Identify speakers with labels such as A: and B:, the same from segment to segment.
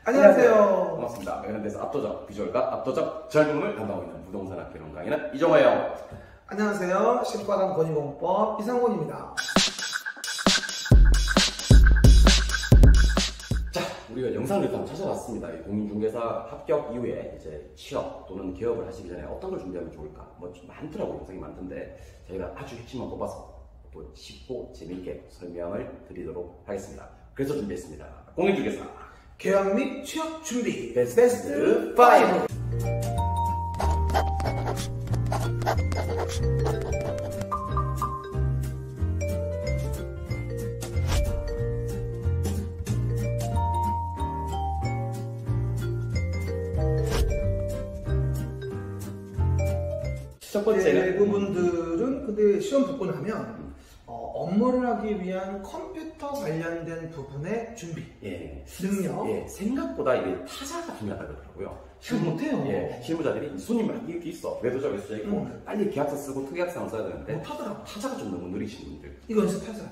A: 안녕하세요.
B: 반갑습니다. 메가랜드에서 압도적 비주얼과 압도적 젊음을 담당하고 있는 부동산 학개론 강의는 이종호예요.
A: 안녕하세요. 신과당 건의공법 이상곤입니다.
B: 자, 우리가 영상을 일단 찾아봤습니다. 공인중개사 합격 이후에 이제 취업 또는 개업을 하시기 전에 어떤 걸 준비하면 좋을까? 뭐 좀 많더라고요. 영상이 많던데 저희가 아주 핵심만 뽑아서 또 쉽고 재미있게 설명을 드리도록 하겠습니다. 그래서 준비했습니다. 공인중개사
A: 개업 및 취업 준비
B: 베스트 5. 첫 번째는
A: 대부분들은 근데 시험 붙고 나면 업무를 하기 위한 컴퓨터 관련된 부분의 준비, 능력.
B: 생각보다 이게 타자가 중요하다 그러더라고요.
A: 잘 못해요.
B: 실무자들이 손님 막 이렇게 있어. 매도자가 써 있고 빨리 계약서 쓰고 특약사항 써야 되는데
A: 못하더라고.
B: 타자가 좀 너무 느리신 분들.
A: 이거 연습하자.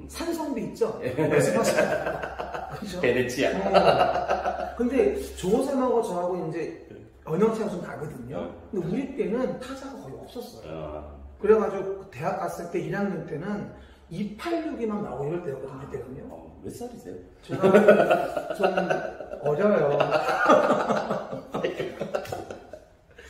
A: 산성비 있죠? 연습하시다. 그죠?
B: 베네치아.
A: 근데 조호쌤하고 저하고 이제 언어체가 좀 다르거든요. 근데 우리 때는 타자가 거의 없었어요. 그래가지고 대학 갔을 때 1학년 때는 286이만 나오고 이럴 때였거든요. 우리 때는요.
B: 몇 살이세요?
A: 제가 좀 어려요.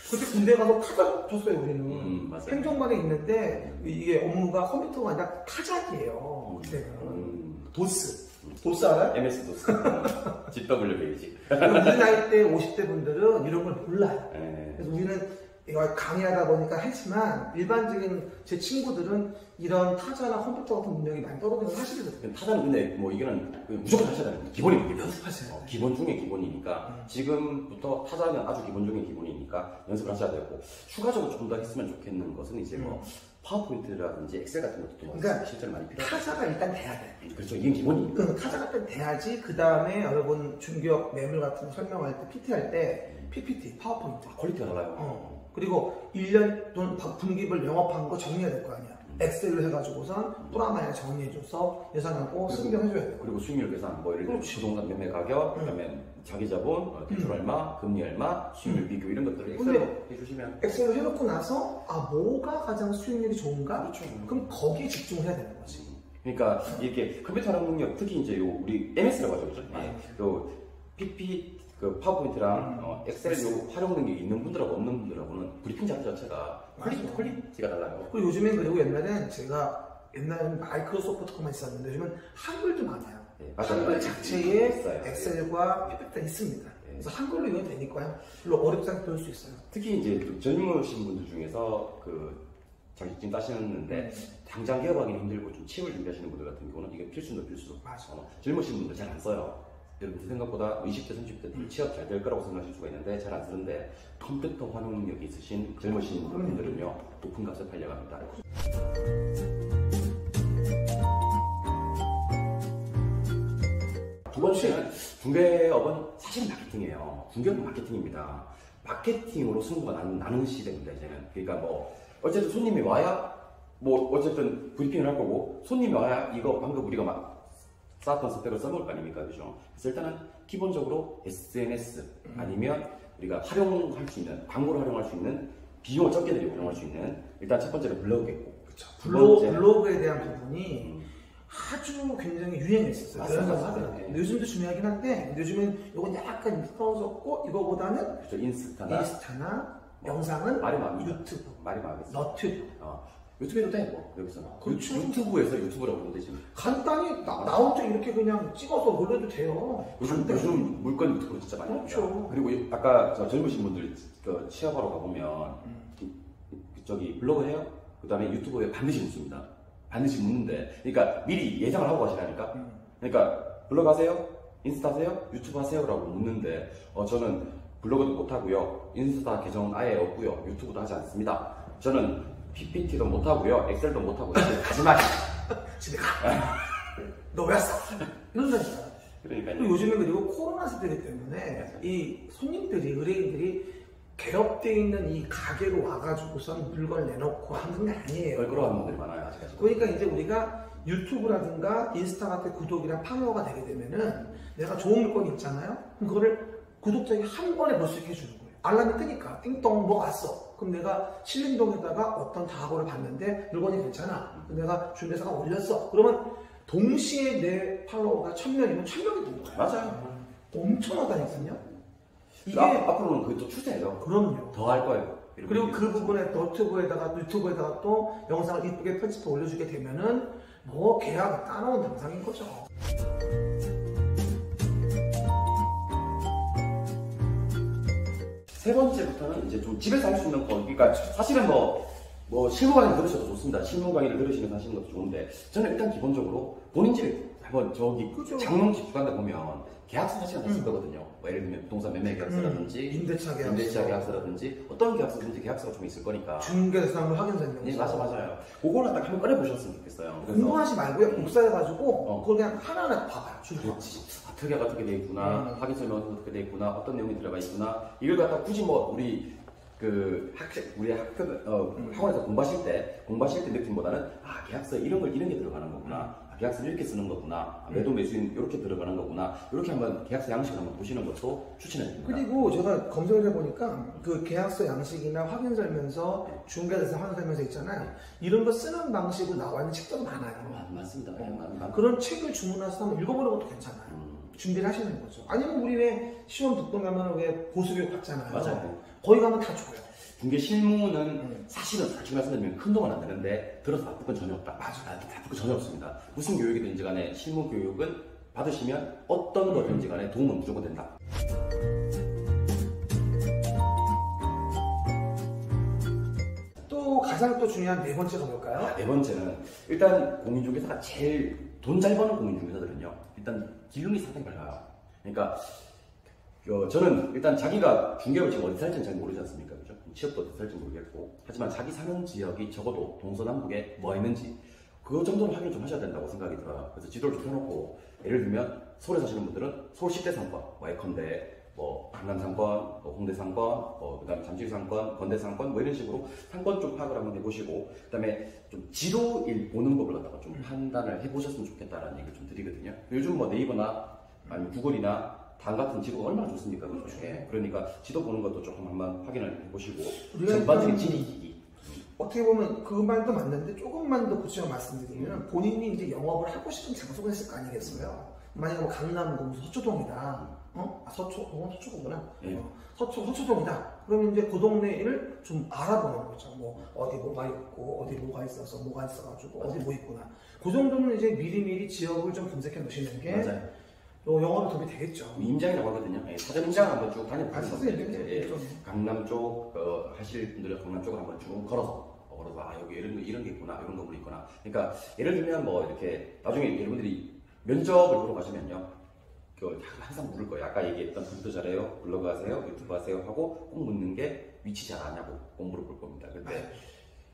A: 그때 군대 가서 타자 쳤어요, 우리는.
B: 맞아요.
A: 행정반에 있는데 이게 업무가 컴퓨터가 아니라 타자기예요. 그때는. 도스. 도스 알아요?
B: MS 도스. GW 베이직.
A: 우리 나이 때 50대 분들은 이런 걸 몰라요. 그래서 우리는 이걸 강의하다 보니까 했지만 일반적인 제 친구들은 이런 타자나 컴퓨터 같은 능력이 많이 떨어지는 사실이거든요.
B: 타자는 근데 뭐 이거는 무조건 하셔야 되는 기본입니다.
A: 연습하세요.
B: 기본 중에 기본이니까 지금부터 타자는 아주 기본 중에 기본이니까 연습을 하셔야 되고 추가적으로 좀 더 했으면 좋겠는 것은 이제 뭐 파워포인트라든지 엑셀 같은 것도
A: 그러니까
B: 실제로 많이 필요해요.
A: 타자가 일단 돼야 돼.
B: 그렇죠. 이게 기본이니까.
A: 타자가 일단 돼야지 그 다음에 여러분 중개업 매물 같은 거 설명할 때 PT 할 때 PPT, 파워포인트.
B: 퀄리티가 달라요.
A: 그리고 1년 또는 분기별 영업한 거 정리해야 될 거 아니야. 엑셀을 해가지고선 프라마에 정리해줘서 예산하고 승정해줘야 돼.
B: 그리고 수익률 계산, 뭐 예를 들어 부동산 매매 가격, 그다음에 자기 자본, 대출 얼마, 금리 얼마, 수익률 비교 이런 것들을 엑셀로 해주시면.
A: 엑셀을 해놓고 나서 뭐가 가장 수익률이 좋은가?
B: 그렇죠.
A: 그럼 거기에 집중을 해야 되는 거지.
B: 그러니까 이렇게 컴퓨터 능력, 특히 이제 우리 MS라고 하죠, 그죠? 요 PP 그 파워포인트랑 엑셀 요 활용 능력이 있는 분들하고 없는 분들하고는 브리핑 자체가 퀄리티가 달라요.
A: 그리고 요즘엔 그리고 옛날에는 옛날에는 마이크로소프트만 있었는데 요즘은 한글도 많아요. 한글 자체에 엑셀과 PPT가 있습니다. 그래서 한글로 이건 되니까요. 별로 어렵지 않게 배울 수 있어요.
B: 특히 이제 젊으신 분들 중에서 그 자격증 따시는데 당장 개업하기 힘들고 좀 취업을 준비하시는 분들 같은 경우는 이게 필수인데 필수.
A: 맞아.
B: 젊으신 분들 잘 안 써요. 여러분 생각보다 20대, 30대 취업 잘 될 거라고 생각하실 수가 있는데 잘 안 쓰는데 컴퓨터 활용 능력이 있으신 젊으신 분들은요 높은 값에 팔려갑니다. 두 번째는 중개업은 사실은 마케팅이에요. 중개업은 마케팅입니다. 마케팅으로 승부가 나는 시대입니다 이제는. 그러니까 뭐 어쨌든 손님이 와야 뭐 어쨌든 브리핑을 할 거고 손님이 와야 이거 방금 우리가 막 쌓았던 스펙을 써먹을 거 아닙니까? 그죠? 그래서 일단은 기본적으로 SNS 아니면 우리가 활용할 수 있는, 광고를 활용할 수 있는, 비용을 적게 들이고 활용할 수 있는 일단 첫 번째는 블로그겠고.
A: 그렇죠. 블로그에 대한 부분이 아주 굉장히 유행했었어요.
B: 맞아요.
A: 요즘도 중요하긴 한데 요즘은 이건 약간 떨어졌고 이거보다는
B: 그렇죠. 인스타나
A: 영상은
B: 말이 많습니다.
A: 유튜브,
B: 말이 많겠어.
A: 너튜브.
B: 유튜브에도 돼, 뭐, 여기서.
A: 그렇죠.
B: 유튜브에서 유튜브라고 부르면 되지.
A: 간단히 나온 적 이렇게 그냥 찍어서 올려도 돼요.
B: 요즘 물건 유튜브로 진짜 많이 합니다.
A: 그렇죠.
B: 그리고 아까 젊으신 분들 취업하러 가보면 저기 블로그 해요? 그 다음에 유튜브에 반드시 묻습니다. 반드시 묻는데, 그러니까 미리 예상을 하고 가시라니까. 그러니까 블로그 하세요? 인스타 하세요? 유튜브 하세요? 라고 묻는데 저는 블로그도 못하고요. 인스타 계정은 아예 없고요. 유튜브도 하지 않습니다. 저는 PPT도 못하고요. 엑셀도 못하고 가지 마.
A: 집에 가. 너 왜 왔어? 이런다니까.
B: 그러니까요.
A: 그리고 요즘에 그리고 코로나 시대이기 때문에 이 손님들이 의뢰인들이 개업되어 있는 이 가게로 와가지고선 물건을 내놓고 하는 게 아니에요.
B: 껄끄러워하는 분들이 많아요 아직까지.
A: 그러니까 이제 우리가 유튜브라든가 인스타 같은 구독이랑 팔로워가 되게 되면은 내가 좋은 물건이 있잖아요. 그럼 그거를 구독자에게 한 번에 볼 수 있게 해주는 거예요. 알람이 뜨니까 띵동 뭐 왔어. 그럼 내가 신림동에다가 어떤 다고를 봤는데 물건이 괜찮아. 내가 주변에서가 올렸어. 그러면 동시에 내 팔로워가 1000명이면 1000명이 된 거예요.
B: 맞아요.
A: 엄청나다니까요. 이게
B: 앞으로는 그게 또 추세예요.
A: 그럼요.
B: 더 할 거예요.
A: 그리고 그 부분에 유튜브에다가 또 영상을 이쁘게 편집해 올려주게 되면은 뭐 계약 따놓은 당상인 거죠.
B: 세 번째부터는 이제 좀 집에서 할 수 있는 거. 그러니까 사실은 뭐 실무 강의 들으셔도 좋습니다. 실무 강의를 들으시면서 하시는 것도 좋은데 저는 일단 기본적으로 본인 집에 한번 저기
A: 그죠.
B: 장롱집 주간데 보면 계약서 사실은 다 쓸 거거든요. 뭐 예를 들면 부동산 매매 계약서라든지
A: 임대차
B: 계약서라든지 어떤 계약서든지 계약서가 좀 있을 거니까
A: 중개대상물 확인 설명서.
B: 네, 맞아요. 그거를 딱 한번 꺼내보셨으면 좋겠어요.
A: 공부하지 말고요. 복사해가지고 그걸 그냥 하나하나 봐봐요.
B: 그렇지. 특약가 어떻게 돼 있구나, 확인 설명서 어떻게 돼 있구나, 어떤 내용이 들어가 있구나. 이걸 갖다 굳이 뭐 우리 학원에서 공부하실 때 느낌보다는 계약서 이런 게 들어가는 거구나. 계약서를 이렇게 쓰는 거구나. 매도 매수인 이렇게 들어가는 거구나. 이렇게 한번 계약서 양식을 한번 보시는 것도 추천해드립니다.
A: 그리고 제가 검색을 해보니까 그 계약서 양식이나 확인설명서, 중개대상 확인설명서 있잖아요. 이런 거 쓰는 방식으로 나와 있는 책들도 많아요.
B: 맞습니다.
A: 그런 책을 주문해서 한번 읽어보는 것도 괜찮아요. 준비를 하시는 거죠. 아니면 우리 왜 시험 듣고 가면 왜 보수교육 받잖아요.
B: 맞아요.
A: 거기 가면 다 줘요.
B: 중개 실무는 사실은 솔직히 말씀드리면 큰 돈은 안 되는데 들어서 나쁠 건 전혀 없다.
A: 맞아요.
B: 나쁠 건 전혀 없습니다. 무슨 교육이든지 간에 실무 교육은 받으시면 어떤 거든지 간에 도움은 무조건 된다.
A: 또 가장 또 중요한 네 번째가 뭘까요?
B: 네 번째는 일단 공인중개사가 제일 돈 잘 버는 공인중개사들은요. 일단 기능이 상당히 밝아요. 그러니까 저는 일단 자기가 중개업을 지금 어디 살지는 잘 모르지 않습니까? 그죠? 취업도 어디 살지 모르겠고. 하지만 자기 사는 지역이 적어도 동서남북에 뭐가 있는지 그 정도는 확인을 좀 하셔야 된다고 생각이 들어요. 그래서 지도를 좀 펴놓고 예를 들면 서울에 사시는 분들은 서울 10대 상권, 예컨대 강남 상권, 홍대 상권, 그다음에 잠실 상권, 건대 상권 이런 식으로 상권 쪽 파악을 한번 해보시고 그다음에 좀 지도일 보는 법을 갖다가 좀 판단을 해보셨으면 좋겠다라는 얘기를 좀 드리거든요. 요즘 네이버나 아니면 구글이나 당 같은 지도가 얼마나 좋습니까? 그렇죠. 그러니까 지도 보는 것도 조금 한번 확인을 해보시고 전반적인 지리기기.
A: 어떻게 보면 그 말도 맞는데 조금만 더 구체적으로 말씀드리면 본인이 이제 영업을 하고 싶은 장소가 있을 거 아니겠어요? 만약에 뭐 강남구 서초동이다. 서초구나. 서초동이다. 그러면 이제 그 동네를 좀 알아보는 거죠. 뭐 어디 뭐가 있고 어디 뭐가 있어서 뭐가 있어가지고 어디 뭐 있구나. 그 정도는 이제 미리미리 지역을 좀 검색해 놓으시는 게
B: 맞아요.
A: 영업에 도움이 되겠죠.
B: 임장이라고 하거든요. 사전 임장 한번 쭉
A: 다녀보세요.
B: 강남 쪽 하실 분들은 강남 쪽을 한번 쭉 걸어서 여기 이런 게 있구나, 이런 건물이 있구나. 그러니까 예를 들면 이렇게 나중에 여러분들이 면접을 보러 가시면요, 항상 물을 거예요. 아까 얘기했던 컴퓨터 잘해요, 블로그 하세요, 유튜브 하세요 하고 꼭 묻는 게 위치 잘 아냐고 꼭 물어볼 겁니다. 근데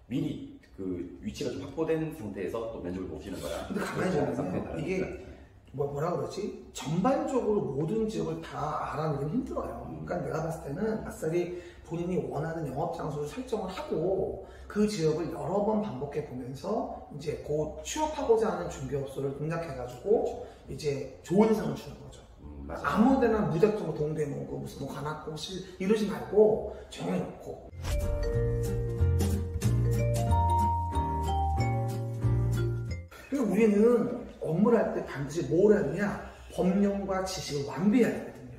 B: 미리 그 위치가 좀 확보된 상태에서 또 면접을 보시는 거야.
A: 근데 가만히 보면 이게 뭐라 그러지? 전반적으로 모든 지역을 다 알아내기는 힘들어요. 그러니까 내가 봤을 때는 아싸리 본인이 원하는 영업 장소를 설정을 하고 그 지역을 여러 번 반복해 보면서 이제 곧 취업하고자 하는 중개업소를 공략해가지고 이제 좋은 상을 주는 거죠. 아무데나 무작정 동대문구 무슨 관악구실 이러지 말고 정해놓고. 그러니까 우리는 업무를 할 때 반드시 뭘 하느냐? 법령과 지식을 완비해야 되거든요.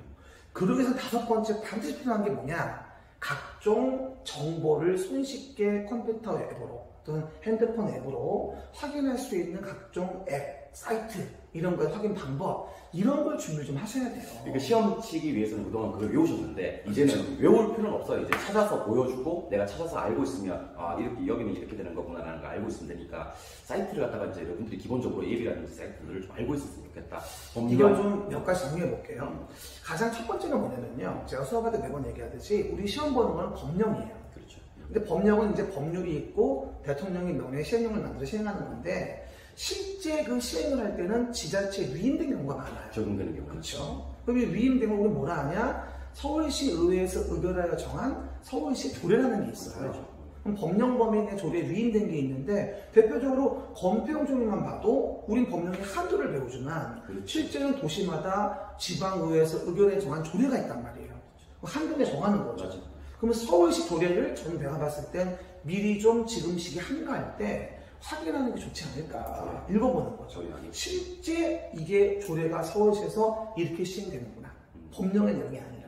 A: 그러기 위해서 다섯 번째 반드시 필요한 게 뭐냐? 각종 정보를 손쉽게 컴퓨터 앱으로 또는 핸드폰 앱으로 확인할 수 있는 각종 앱, 사이트 이런 거의 확인 방법 이런 걸 준비 좀 하셔야 돼요.
B: 그러니까 시험 치기 위해서는 그동안 그걸 외우셨는데 이제는 외울 필요는 없어요. 이제 찾아서 보여주고 내가 찾아서 알고 있으면 이렇게 여기는 이렇게 되는 거구나라는 걸 알고 있으면 되니까 사이트를 갖다가 이제 여러분들이 기본적으로 앱이라든지 사이트를 좀 알고 있었으면 좋겠다.
A: 이걸 좀 몇 가지 정리해 볼게요. 가장 첫 번째는 뭐냐면요. 제가 수업할 때 매번 얘기하듯이 우리 시험 보는 건 법령이에요.
B: 그렇죠.
A: 근데 법령은 이제 법률이 있고 대통령이 명예 시행령을 만들어 시행하는 건데 실제 그 시행을 할 때는 지자체에 위임된 경우가 많아요.
B: 적용되는 경우.
A: 그렇죠. 그럼 이 위임된 걸 뭐라 하냐? 서울시 의회에서 의결하여 정한 서울시 조례라는 게 있어요.
B: 그렇죠.
A: 그럼 법령 범위 내 조례에 위임된 게 있는데 대표적으로 검토용 조례만 봐도 우린 법령의 한도를 배우지만 실제는 도시마다 지방의회에서 의견에 정한 조례가 있단 말이에요. 한도에 정하는 거죠.
B: 맞아.
A: 그러면 서울시 조례를 저는 내가 봤을 땐 미리 좀 지금식이 한가할 때 확인하는 게 좋지 않을까 읽어보는 거죠. 실제 이게 조례가 서울시에서 이렇게 시행되는구나. 법령의 내용이 아니라.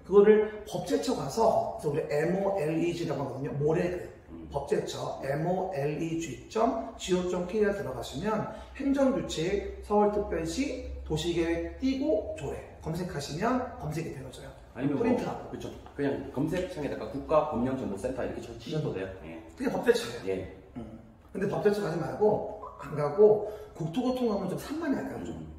A: 그거를 법제처 가서 그래서 우리 MOLEG라고 하거든요. 모레그 법제처 moleg.go.kr 들어가시면 행정규칙 서울특별시 도시계획 띄고 조례 검색하시면 검색이 되어져요.
B: 아니면
A: 프린트하고
B: 그렇죠. 그냥 검색창에다가 국가법령정보센터 이렇게 치셔도 돼요. 예.
A: 그게 법제처예요.
B: 예.
A: 근데 법제처 가지 말고 안 가고 국토교통 가면 좀 산만해 할까요? 좀.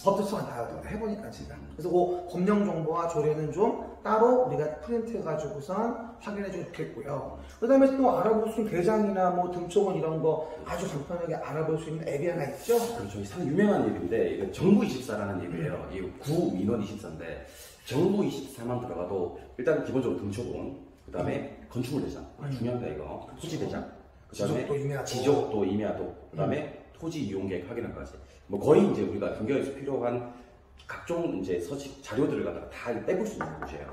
A: 법제처가 나와요. 해보니까 제가. 그래서 그 법령 정보와 조례는 좀 따로 우리가 프린트해가지고선 확인해주면 좋겠고요. 그 다음에 또 알아볼 수 있는 대장이나 뭐 등초원 이런 거 아주 간편하게 알아볼 수 있는 앱이 하나 있죠.
B: 그렇죠. 상당히 유명한 앱인데 이거 정부24라는 앱이에요. 이 구민원24인데 정부24만 들어가도 일단 기본적으로 등초본, 그 다음에 건축물 대장, 중요합니다 이거. 토지 대장, 그 다음에 지적도 임야도, 그 다음에 토지 이용 계획 확인한까지. 뭐 거의 이제 우리가 경계에서 필요한 각종 이제 서식 자료들을 갖다가 다 빼볼 수 있는 곳이에요.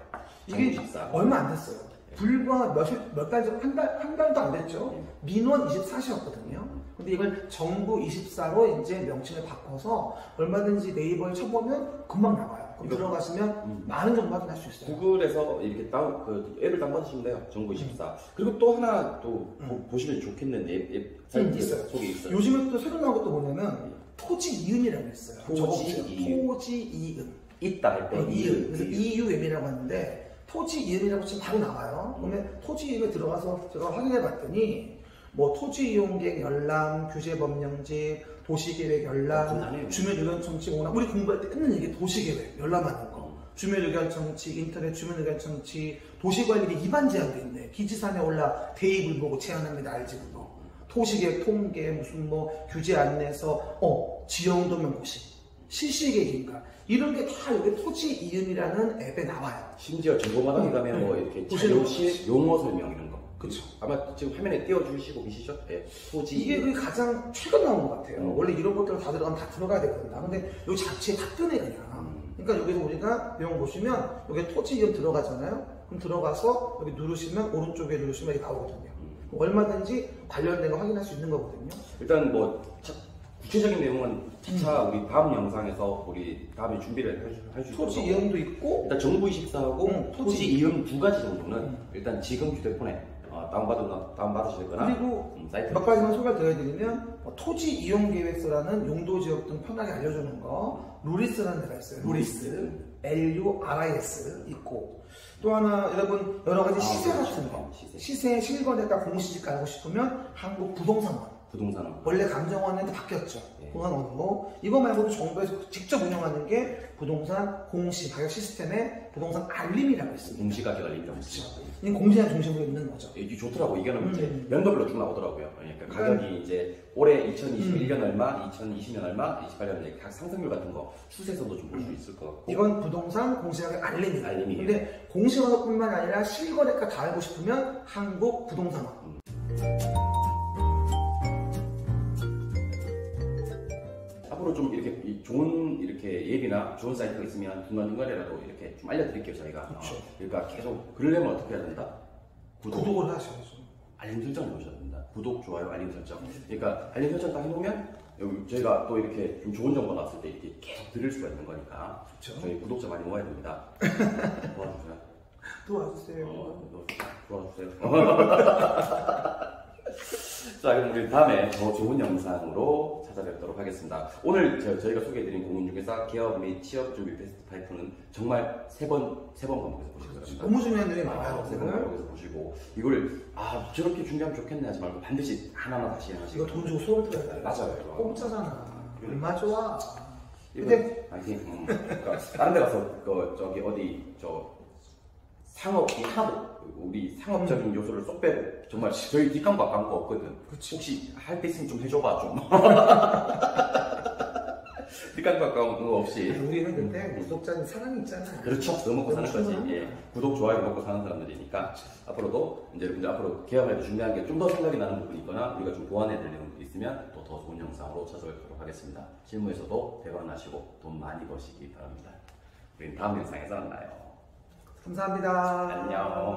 A: 이게 얼마 안 됐어요. 불과 몇 달 전, 한 달도 안 됐죠. 민원 24시였거든요. 근데 이걸 정부 24로 이제 명칭을 바꿔서 얼마든지 네이버에 쳐보면 금방 나와요. 그럼 들어가시면 많은 정보 확인할 수 있어요.
B: 구글에서 이렇게 그 앱을 다운받으시면 돼요. 정부 24. 그리고 또 하나 또 보시면 좋겠는 앱 사이트
A: 있어요.
B: 속에 있어요.
A: 요즘에 또 새로 나온 것도 뭐냐면 토지 이음이라고 있어요.
B: 토지
A: 이음.
B: 있다 할 때
A: 이음. 그래서 EUM이라고 하는데 토지 이음이라고 치면 바로 나와요. 그러면 토지 이음에 들어가서 제가 확인해 봤더니 뭐 토지 이용계획 열람, 규제법령집, 도시계획 열람, 주민의견청취 오나 우리 공부할 때 끝난 얘기 도시계획 열람하는 거, 주민의견청취, 인터넷 주민의견청취, 도시관리비 위반 제한도 있네. 기지산에 올라 대입을 보고 제한합니다. 알지 그거. 토시계획 통계 무슨 뭐 규제 안내서 지형도면 고시 실시계획인가 이런 게 다 여기 토지 이음이라는 앱에 나와요.
B: 심지어 정보마당에 가면 뭐 이렇게 자료실 용어 설명 이런 거. 그렇죠. 아마 지금 화면에 띄워주시고 계시죠? 네. 토지
A: 이게 그 가장 최근 나온 것 같아요. 원래 이런 것들 다 들어가면 다 들어가야 되거든요. 근데 여기 자체에 다 뜨네 그냥. 그러니까 여기서 우리가 내용 보시면 여기 토지 이음 들어가잖아요. 그럼 들어가서 여기 누르시면 오른쪽에 누르시면 이렇게 나오거든요. 얼마든지 관련된 거 확인할 수 있는 거거든요.
B: 일단 뭐 구체적인 내용은 차차 우리 다음 영상에서 우리 다음에 준비를 할 수 있도록
A: 토지 이음도 있고
B: 일단 정부24하고 토지 이음 두 가지 정도는 일단 지금 휴대폰에 다운받으시거나
A: 그리고
B: 사이트
A: 몇 가지만 소개를 드려드리면 토지 이용 계획서라는 용도 지역 등 편하게 알려주는 거 루리스라는 데가 있어요. 루리스 LURIS 있고 또 하나 여러분 여러 가지 시세 같은 거 시세 실거래가 공시지 깔고 싶으면 한국 부동산원 원래 감정원인데 바뀌었죠. 부동산원이고 이거 말고도 정부에서 직접 운영하는 게 부동산 공시 가격 시스템에 부동산 알림이라고 있습니다.
B: 공시가격 알림이라고 있습니다.
A: 이 공시가 중심으로 있는 거죠.
B: 이게 좋더라고. 이거는 이제 연도별로 쭉 나오더라고요. 그러니까 가격이 이제 올해 2021년 얼마, 2020년 얼마, 28년 각 상승률 같은 거 추세선도 좀 볼 수 있을 것 같고.
A: 이건 부동산 공시가격 알림이에요.
B: 알림이에요.
A: 근데 공시가격뿐만 아니라 실거래가 다 알고 싶으면 한국 부동산원.
B: 앞으로 좀 이렇게 좋은 이렇게 앱이나 좋은 사이트가 있으면 중간중간에라도 이렇게 좀 알려드릴게요 저희가.
A: 그렇죠.
B: 그러니까 계속 그러려면 어떻게 해야 된다?
A: 구독을 하셔야죠.
B: 알림 설정을 해주셔야 됩니다. 구독, 좋아요, 알림 설정. 그러니까 알림 설정 딱 해놓으면 여기 저희가 또 이렇게 좀 좋은 정보 나왔을 때 이렇게 계속 들을 수가 있는 거니까. 그렇죠. 저희 구독자 많이 모아야 됩니다. 도와주세요.
A: 도와주세요.
B: 자, 그럼 우리 다음에 더 좋은 영상으로 찾아뵙도록 하겠습니다. 오늘 저희가 소개해드린 공인중개사 개업 및 취업 준비 베스트 5는 정말 세 번 반복해서 보실 겁니다.
A: 너무 중요한 내용이 많아요.
B: 세 번 반복해서 보시고 이걸 저렇게 준비하면 좋겠네 하지 말고 반드시 하나하나 다시 하시고.
A: 이거 돈 주고 수업을 들어야 돼.
B: 맞아요.
A: 공짜잖아. 얼마 좋아.
B: 근데 그러니까 다른 데 가서 저기 어디 상업이 하도 우리 상업적인 요소를 쏙 빼고 정말 저희 뒷감과 광고 없거든.
A: 그치.
B: 혹시 할 때 있으면 좀 해줘봐 좀. 뒷감 가까운 거 없이.
A: 우리는 근데 구독자님 사랑이 있잖아요.
B: 그렇죠. 더 먹고 사는 거지. 예. 구독, 좋아요 먹고 사는 사람들이니까 앞으로도 이제 여러분들 앞으로 계약할 때 준비한 게 좀 더 생각이 나는 부분이 있거나 우리가 좀 보완해야 될 내용이 있으면 또 더 좋은 영상으로 찾아뵙도록 하겠습니다. 실무에서도 대박 나시고 돈 많이 버시기 바랍니다. 우리는 다음 영상에서 만나요.
A: 감사합니다.
B: 안녕.